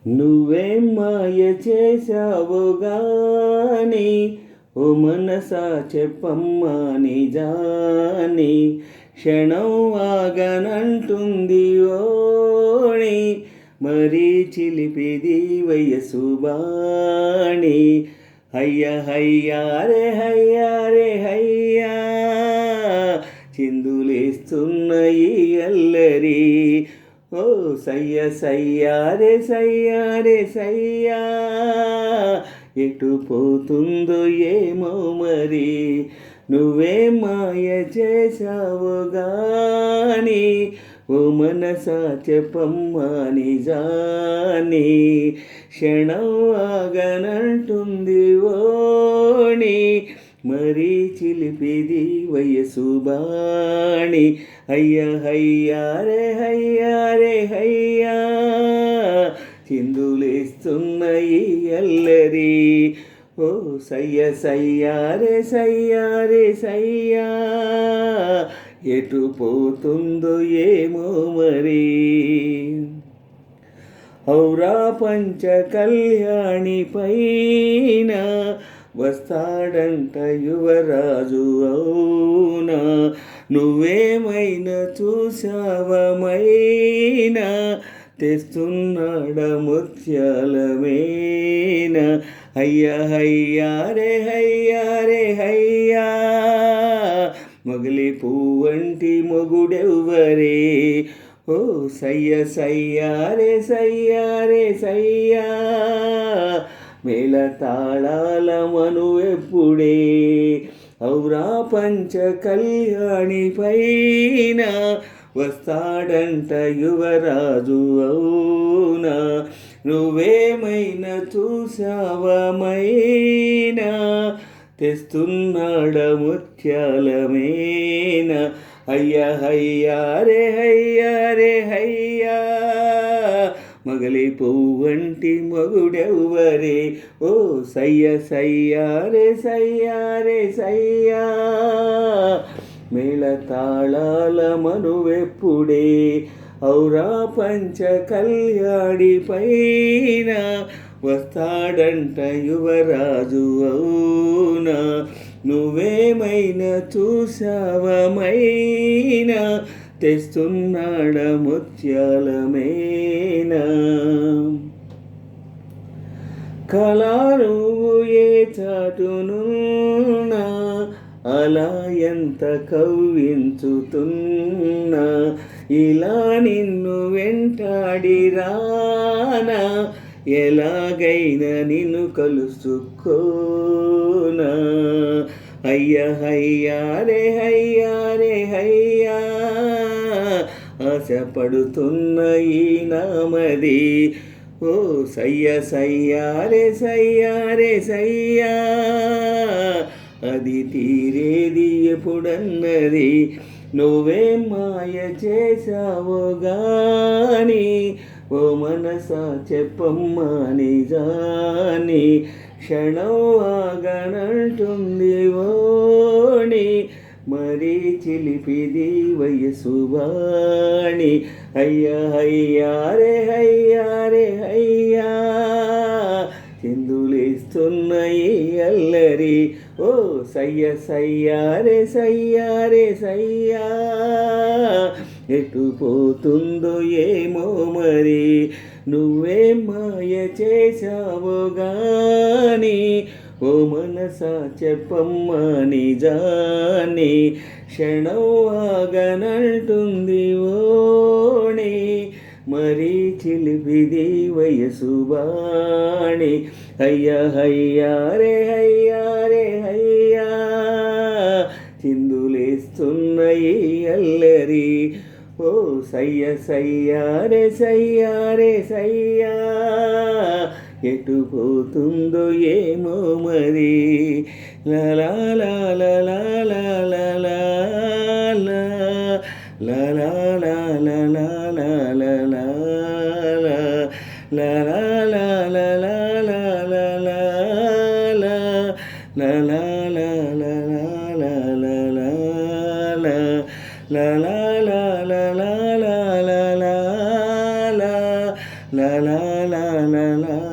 నువ్వేం మాయ చేశావు గాని ఓ మనసా చెప్పమ్మా నిజాని క్షణం ఆగనంటుంది ఓణి మరీ చిలిపిది వయసు బాణి హయ్య హయ్యారే హయ్యారే హయ్యా చిందులేస్తున్న ఈ అల్లరి ఓ సయ్య సయ్యారే సయ్యారే సయ్యా ఎటు పోతుందో ఏమో మరి నువ్వే మాయ చేశావు గాని ఓ మనసా చెప్పమ్మా నిజాని క్షణం ఆగనంటుంది ఓణి మరీ చిలిపిది వయసు బాణి హయ్య హయ్యారే హయ్యారే హయ్యా చిందులేస్తున్న ఈ అల్లరి ఓ సయ్య సయ్యారే సయ్యారే సయ్యా ఎటు పోతుందో ఏమో మరి ఔరా పంచ కళ్యాణి పైన వస్తాడంట యువరాజు అవునా నువ్వేమైనా చూసావమైనా తెస్తున్నాడ ముత్యాలమేన హయ్య హయ్యారే హయ్యారే హయ్యా మొగలి పువ్వంటి మొగుడెవ్వరే ఓ సయ్య సయ్యారే సయ్యారే సయ్యా మేళ తాళాల మనువెప్పుడే ఔరా పంచ కళ్యాణి పైన వస్తాడంట యువరాజు అవునా నువ్వేమైనా చూసావమైనా తెస్తున్నాడ ముత్యాలమేన హయ్య హయ్యారే హయ్యారే హయ్యా మగలి పువ్వంటి మగుడెవ్వరే ఓ సయ్య సయ్యారే సయ్యారే సయ్యా మేళ తాళాల మనువెప్పుడే ఔరా పంచ కళ్యాణి పైన వస్తాడంట యువరాజు అవునా నువ్వేమైనా చూసావమైనా తెస్తున్నాడ ముత్యాలమేన కళారువు ఏ చాటునున్నా అలా ఎంత కవ్వించుతున్నా ఇలా నిన్ను వెంటాడి రానా ఎలాగైనా నిన్ను కలుసుకోనా హయ్య హయ్యారే హయ్యారే హయ్యా ఆశపడుతున్న ఈ నామది ఓ సయ్య సయ్యారే సయ్యారే సయ్యా అది తీరేది ఎప్పుడన్నది నువ్వే మాయ చేశావు గాని ఓ మనసా చెప్పమ్మా నిజాని క్షణం ఆగనంటుంది ఓణి మరీ చిలిపిది వయసు వాణి హయ్య హయ్యారే హయ్యారే హయ్యా చిందులేస్తున్న ఈ అల్లరి ఓ సయ్య సయ్యారే సయ్యారే సయ్యా ఎటు పోతుందో ఏమో మరి నువ్వే మాయ చేశావు గాని ఓ మనసా చెప్పమ్మా నిజాని క్షణం ఆగనంటుంది ఓణి మరీ చిలిపిది వయసు బాణి హయ్య హయ్యారే హయ్యారే హయ్యా చిందులేస్తున్న ఈ అల్లరి ఓ సయ్య సయ్యారే సయ్యారే సయ్యా ఎటు పోతుందో ఏమో మరి లలా లలా లలా లలా లలా లలా లలా la la la la la la la la la లా లా లా లా లా